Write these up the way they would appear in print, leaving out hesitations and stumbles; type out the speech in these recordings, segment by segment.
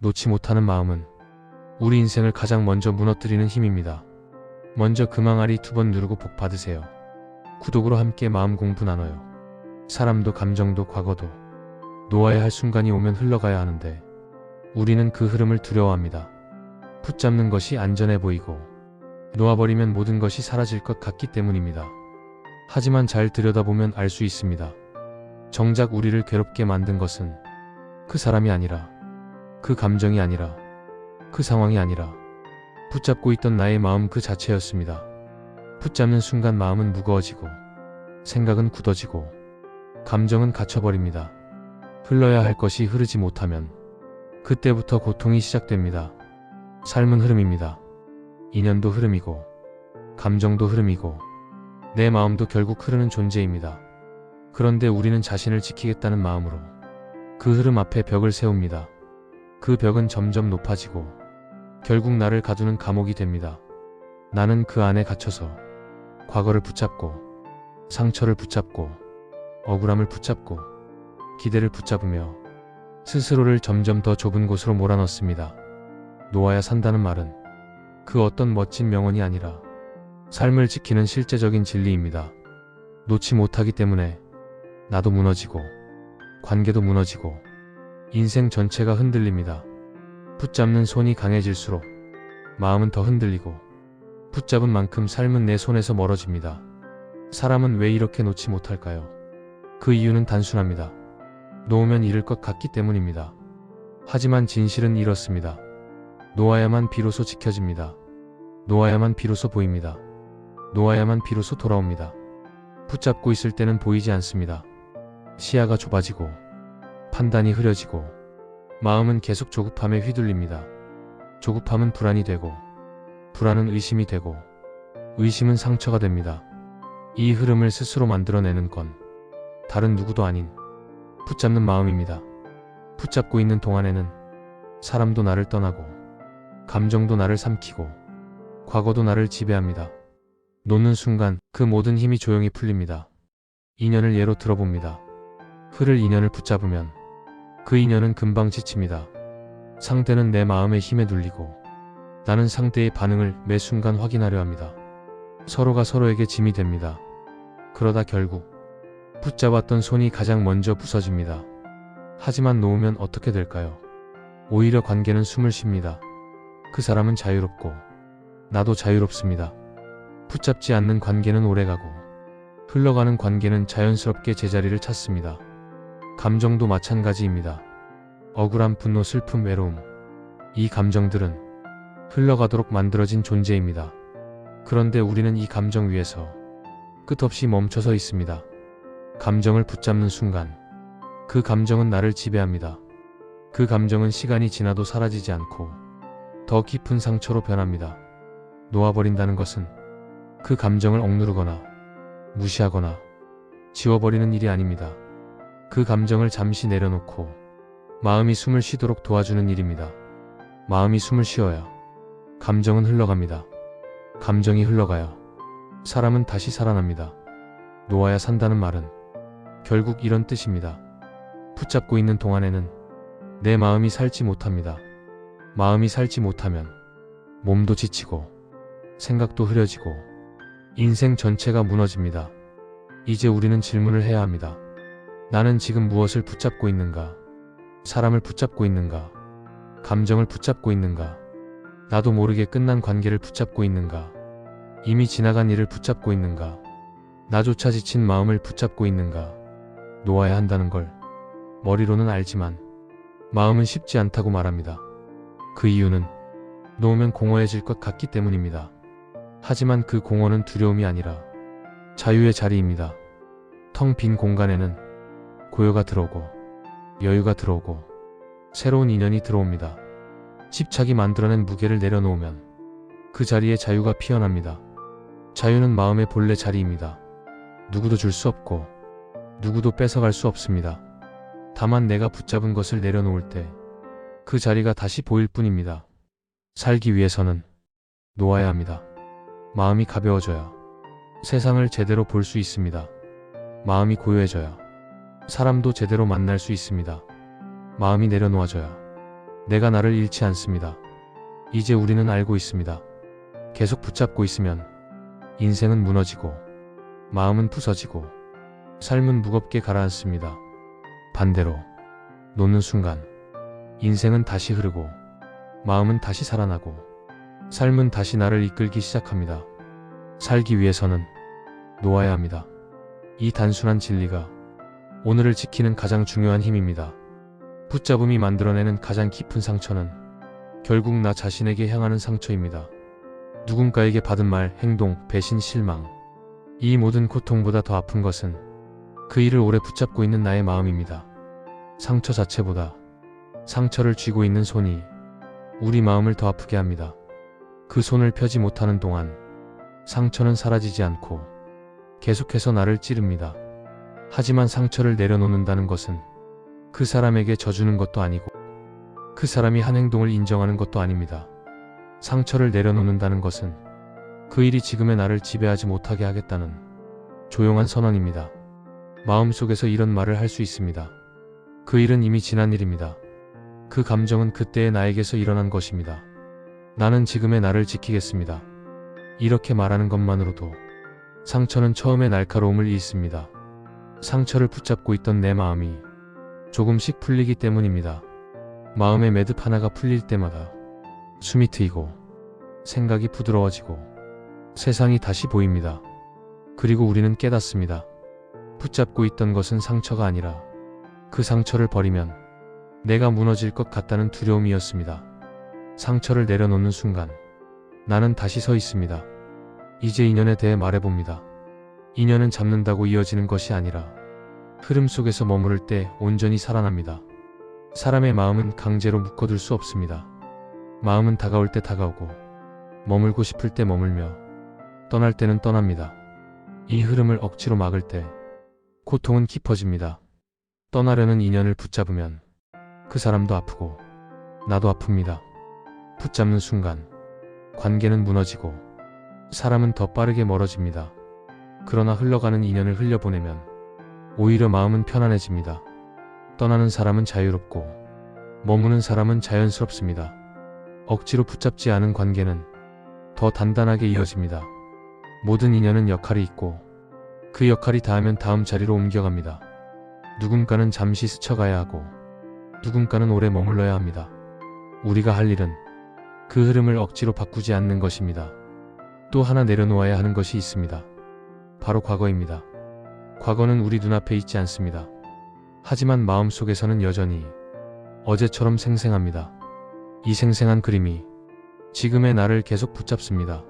놓지 못하는 마음은 우리 인생을 가장 먼저 무너뜨리는 힘입니다. 먼저 금항아리 2번 누르고 복 받으세요. 구독으로 함께 마음 공부 나눠요. 사람도 감정도 과거도 놓아야 할 순간이 오면 흘러가야 하는데 우리는 그 흐름을 두려워합니다. 붙잡는 것이 안전해 보이고 놓아버리면 모든 것이 사라질 것 같기 때문입니다. 하지만 잘 들여다보면 알 수 있습니다. 정작 우리를 괴롭게 만든 것은 그 사람이 아니라, 그 감정이 아니라, 그 상황이 아니라 붙잡고 있던 나의 마음 그 자체였습니다. 붙잡는 순간 마음은 무거워지고 생각은 굳어지고 감정은 갇혀버립니다. 흘러야 할 것이 흐르지 못하면 그때부터 고통이 시작됩니다. 삶은 흐름입니다. 인연도 흐름이고 감정도 흐름이고 내 마음도 결국 흐르는 존재입니다. 그런데 우리는 자신을 지키겠다는 마음으로 그 흐름 앞에 벽을 세웁니다. 그 벽은 점점 높아지고 결국 나를 가두는 감옥이 됩니다. 나는 그 안에 갇혀서 과거를 붙잡고 상처를 붙잡고 억울함을 붙잡고 기대를 붙잡으며 스스로를 점점 더 좁은 곳으로 몰아넣습니다. 놓아야 산다는 말은 그 어떤 멋진 명언이 아니라 삶을 지키는 실제적인 진리입니다. 놓지 못하기 때문에 나도 무너지고 관계도 무너지고 인생 전체가 흔들립니다. 붙잡는 손이 강해질수록 마음은 더 흔들리고 붙잡은 만큼 삶은 내 손에서 멀어집니다. 사람은 왜 이렇게 놓지 못할까요? 그 이유는 단순합니다. 놓으면 잃을 것 같기 때문입니다. 하지만 진실은 이렇습니다. 놓아야만 비로소 지켜집니다. 놓아야만 비로소 보입니다. 놓아야만 비로소 돌아옵니다. 붙잡고 있을 때는 보이지 않습니다. 시야가 좁아지고 판단이 흐려지고 마음은 계속 조급함에 휘둘립니다. 조급함은 불안이 되고 불안은 의심이 되고 의심은 상처가 됩니다. 이 흐름을 스스로 만들어내는 건 다른 누구도 아닌 붙잡는 마음입니다. 붙잡고 있는 동안에는 사람도 나를 떠나고 감정도 나를 삼키고 과거도 나를 지배합니다. 놓는 순간 그 모든 힘이 조용히 풀립니다. 인연을 예로 들어봅니다. 흐를 인연을 붙잡으면 그 인연은 금방 지칩니다. 상대는 내 마음의 힘에 눌리고 나는 상대의 반응을 매 순간 확인하려 합니다. 서로가 서로에게 짐이 됩니다. 그러다 결국 붙잡았던 손이 가장 먼저 부서집니다. 하지만 놓으면 어떻게 될까요? 오히려 관계는 숨을 쉽니다. 그 사람은 자유롭고 나도 자유롭습니다. 붙잡지 않는 관계는 오래가고 흘러가는 관계는 자연스럽게 제자리를 찾습니다. 감정도 마찬가지입니다. 억울함, 분노, 슬픔, 외로움. 이 감정들은 흘러가도록 만들어진 존재입니다. 그런데 우리는 이 감정 위에서 끝없이 멈춰서 있습니다. 감정을 붙잡는 순간 그 감정은 나를 지배합니다. 그 감정은 시간이 지나도 사라지지 않고 더 깊은 상처로 변합니다. 놓아버린다는 것은 그 감정을 억누르거나 무시하거나 지워버리는 일이 아닙니다. 그 감정을 잠시 내려놓고 마음이 숨을 쉬도록 도와주는 일입니다. 마음이 숨을 쉬어야 감정은 흘러갑니다. 감정이 흘러가야 사람은 다시 살아납니다. 놓아야 산다는 말은 결국 이런 뜻입니다. 붙잡고 있는 동안에는 내 마음이 살지 못합니다. 마음이 살지 못하면 몸도 지치고 생각도 흐려지고 인생 전체가 무너집니다. 이제 우리는 질문을 해야 합니다. 나는 지금 무엇을 붙잡고 있는가? 사람을 붙잡고 있는가? 감정을 붙잡고 있는가? 나도 모르게 끝난 관계를 붙잡고 있는가? 이미 지나간 일을 붙잡고 있는가? 나조차 지친 마음을 붙잡고 있는가? 놓아야 한다는 걸 머리로는 알지만 마음은 쉽지 않다고 말합니다. 그 이유는 놓으면 공허해질 것 같기 때문입니다. 하지만 그 공허는 두려움이 아니라 자유의 자리입니다. 텅 빈 공간에는 고요가 들어오고 여유가 들어오고 새로운 인연이 들어옵니다. 집착이 만들어낸 무게를 내려놓으면 그 자리에 자유가 피어납니다. 자유는 마음의 본래 자리입니다. 누구도 줄 수 없고 누구도 뺏어갈 수 없습니다. 다만 내가 붙잡은 것을 내려놓을 때 그 자리가 다시 보일 뿐입니다. 살기 위해서는 놓아야 합니다. 마음이 가벼워져야 세상을 제대로 볼 수 있습니다. 마음이 고요해져야 사람도 제대로 만날 수 있습니다. 마음이 내려놓아져야 내가 나를 잃지 않습니다. 이제 우리는 알고 있습니다. 계속 붙잡고 있으면 인생은 무너지고 마음은 부서지고 삶은 무겁게 가라앉습니다. 반대로 놓는 순간 인생은 다시 흐르고 마음은 다시 살아나고 삶은 다시 나를 이끌기 시작합니다. 살기 위해서는 놓아야 합니다. 이 단순한 진리가 오늘을 지키는 가장 중요한 힘입니다. 붙잡음이 만들어내는 가장 깊은 상처는 결국 나 자신에게 향하는 상처입니다. 누군가에게 받은 말, 행동, 배신, 실망. 이 모든 고통보다 더 아픈 것은 그 일을 오래 붙잡고 있는 나의 마음입니다. 상처 자체보다 상처를 쥐고 있는 손이 우리 마음을 더 아프게 합니다. 그 손을 펴지 못하는 동안 상처는 사라지지 않고 계속해서 나를 찌릅니다. 하지만 상처를 내려놓는다는 것은 그 사람에게 져주는 것도 아니고 그 사람이 한 행동을 인정하는 것도 아닙니다. 상처를 내려놓는다는 것은 그 일이 지금의 나를 지배하지 못하게 하겠다는 조용한 선언입니다. 마음속에서 이런 말을 할 수 있습니다. 그 일은 이미 지난 일입니다. 그 감정은 그때의 나에게서 일어난 것입니다. 나는 지금의 나를 지키겠습니다. 이렇게 말하는 것만으로도 상처는 처음의 날카로움을 잃습니다. 상처를 붙잡고 있던 내 마음이 조금씩 풀리기 때문입니다. 마음의 매듭 하나가 풀릴 때마다 숨이 트이고 생각이 부드러워지고 세상이 다시 보입니다. 그리고 우리는 깨닫습니다. 붙잡고 있던 것은 상처가 아니라 그 상처를 버리면 내가 무너질 것 같다는 두려움이었습니다. 상처를 내려놓는 순간 나는 다시 서 있습니다. 이제 인연에 대해 말해봅니다. 인연은 잡는다고 이어지는 것이 아니라 흐름 속에서 머무를 때 온전히 살아납니다. 사람의 마음은 강제로 묶어둘 수 없습니다. 마음은 다가올 때 다가오고 머물고 싶을 때 머물며 떠날 때는 떠납니다. 이 흐름을 억지로 막을 때 고통은 깊어집니다. 떠나려는 인연을 붙잡으면 그 사람도 아프고 나도 아픕니다. 붙잡는 순간 관계는 무너지고 사람은 더 빠르게 멀어집니다. 그러나 흘러가는 인연을 흘려보내면 오히려 마음은 편안해집니다. 떠나는 사람은 자유롭고 머무는 사람은 자연스럽습니다. 억지로 붙잡지 않은 관계는 더 단단하게 이어집니다. 모든 인연은 역할이 있고 그 역할이 다하면 다음 자리로 옮겨갑니다. 누군가는 잠시 스쳐가야 하고 누군가는 오래 머물러야 합니다. 우리가 할 일은 그 흐름을 억지로 바꾸지 않는 것입니다. 또 하나 내려놓아야 하는 것이 있습니다. 바로 과거입니다. 과거는 우리 눈앞에 있지 않습니다. 하지만 마음속에서는 여전히 어제처럼 생생합니다. 이 생생한 그림이 지금의 나를 계속 붙잡습니다.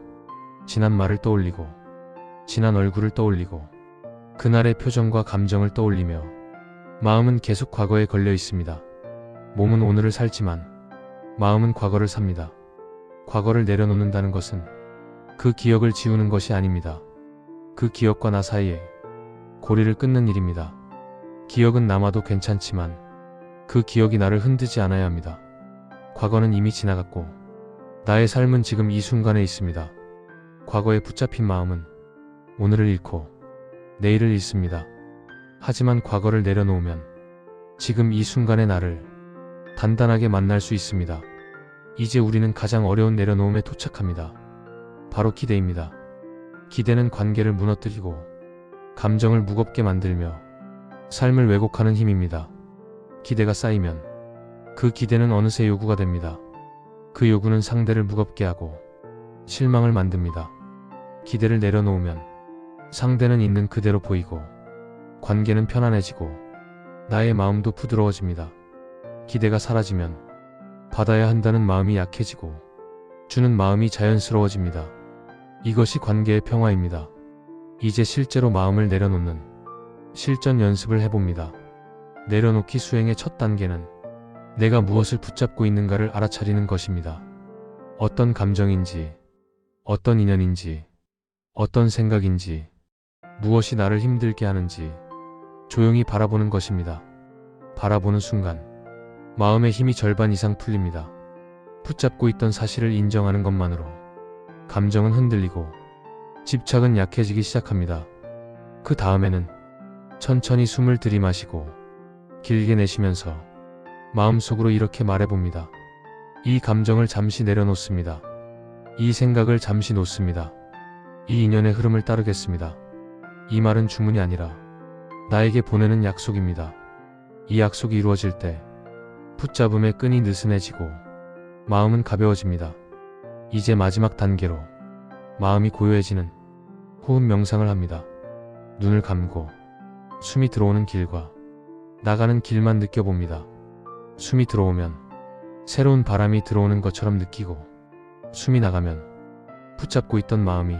지난 말을 떠올리고 지난 얼굴을 떠올리고 그날의 표정과 감정을 떠올리며 마음은 계속 과거에 걸려 있습니다. 몸은 오늘을 살지만 마음은 과거를 삽니다. 과거를 내려놓는다는 것은 그 기억을 지우는 것이 아닙니다. 그 기억과 나 사이에 고리를 끊는 일입니다. 기억은 남아도 괜찮지만 그 기억이 나를 흔들지 않아야 합니다. 과거는 이미 지나갔고 나의 삶은 지금 이 순간에 있습니다. 과거에 붙잡힌 마음은 오늘을 잃고 내일을 잃습니다. 하지만 과거를 내려놓으면 지금 이 순간의 나를 단단하게 만날 수 있습니다. 이제 우리는 가장 어려운 내려놓음에 도착합니다. 바로 기대입니다. 기대는 관계를 무너뜨리고 감정을 무겁게 만들며 삶을 왜곡하는 힘입니다. 기대가 쌓이면 그 기대는 어느새 요구가 됩니다. 그 요구는 상대를 무겁게 하고 실망을 만듭니다. 기대를 내려놓으면 상대는 있는 그대로 보이고 관계는 편안해지고 나의 마음도 부드러워집니다. 기대가 사라지면 받아야 한다는 마음이 약해지고 주는 마음이 자연스러워집니다. 이것이 관계의 평화입니다. 이제 실제로 마음을 내려놓는 실전 연습을 해봅니다. 내려놓기 수행의 첫 단계는 내가 무엇을 붙잡고 있는가를 알아차리는 것입니다. 어떤 감정인지, 어떤 인연인지, 어떤 생각인지, 무엇이 나를 힘들게 하는지 조용히 바라보는 것입니다. 바라보는 순간 마음의 힘이 절반 이상 풀립니다. 붙잡고 있던 사실을 인정하는 것만으로 감정은 흔들리고 집착은 약해지기 시작합니다. 그 다음에는 천천히 숨을 들이마시고 길게 내쉬면서 마음속으로 이렇게 말해봅니다. 이 감정을 잠시 내려놓습니다. 이 생각을 잠시 놓습니다. 이 인연의 흐름을 따르겠습니다. 이 말은 주문이 아니라 나에게 보내는 약속입니다. 이 약속이 이루어질 때 붙잡음의 끈이 느슨해지고 마음은 가벼워집니다. 이제 마지막 단계로 마음이 고요해지는 호흡 명상을 합니다. 눈을 감고 숨이 들어오는 길과 나가는 길만 느껴봅니다. 숨이 들어오면 새로운 바람이 들어오는 것처럼 느끼고, 숨이 나가면 붙잡고 있던 마음이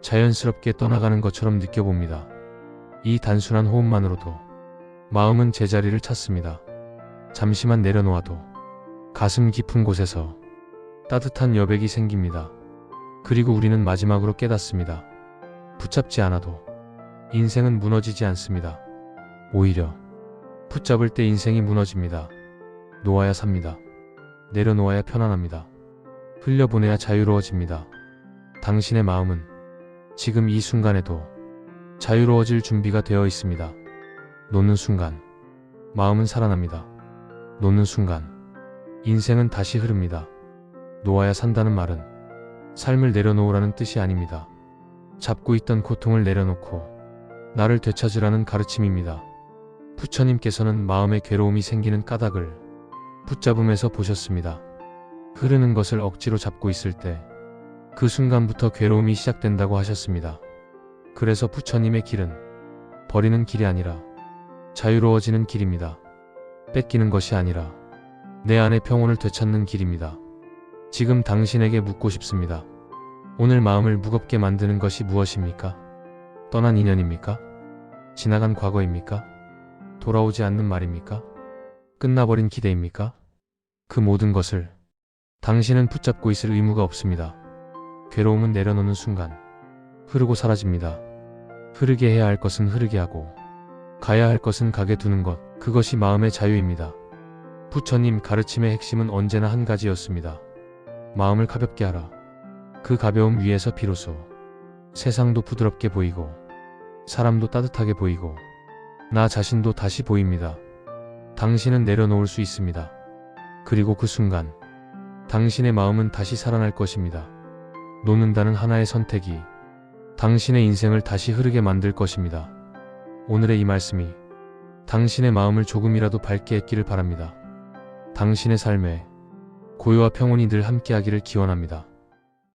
자연스럽게 떠나가는 것처럼 느껴봅니다. 이 단순한 호흡만으로도 마음은 제자리를 찾습니다. 잠시만 내려놓아도 가슴 깊은 곳에서 따뜻한 여백이 생깁니다. 그리고 우리는 마지막으로 깨닫습니다. 붙잡지 않아도 인생은 무너지지 않습니다. 오히려 붙잡을 때 인생이 무너집니다. 놓아야 삽니다. 내려놓아야 편안합니다. 흘려보내야 자유로워집니다. 당신의 마음은 지금 이 순간에도 자유로워질 준비가 되어 있습니다. 놓는 순간 마음은 살아납니다. 놓는 순간 인생은 다시 흐릅니다. 놓아야 산다는 말은 삶을 내려놓으라는 뜻이 아닙니다. 잡고 있던 고통을 내려놓고 나를 되찾으라는 가르침입니다. 부처님께서는 마음의 괴로움이 생기는 까닭을 붙잡음에서 보셨습니다. 흐르는 것을 억지로 잡고 있을 때 그 순간부터 괴로움이 시작된다고 하셨습니다. 그래서 부처님의 길은 버리는 길이 아니라 자유로워지는 길입니다. 뺏기는 것이 아니라 내 안의 평온을 되찾는 길입니다. 지금 당신에게 묻고 싶습니다. 오늘 마음을 무겁게 만드는 것이 무엇입니까? 떠난 인연입니까? 지나간 과거입니까? 돌아오지 않는 말입니까? 끝나버린 기대입니까? 그 모든 것을 당신은 붙잡고 있을 의무가 없습니다. 괴로움은 내려놓는 순간 흐르고 사라집니다. 흐르게 해야 할 것은 흐르게 하고 가야 할 것은 가게 두는 것, 그것이 마음의 자유입니다. 부처님 가르침의 핵심은 언제나 한 가지였습니다. 마음을 가볍게 하라. 그 가벼움 위에서 비로소 세상도 부드럽게 보이고 사람도 따뜻하게 보이고 나 자신도 다시 보입니다. 당신은 내려놓을 수 있습니다. 그리고 그 순간 당신의 마음은 다시 살아날 것입니다. 놓는다는 하나의 선택이 당신의 인생을 다시 흐르게 만들 것입니다. 오늘의 이 말씀이 당신의 마음을 조금이라도 밝게 했기를 바랍니다. 당신의 삶에 고요와 평온이 늘 함께하기를 기원합니다.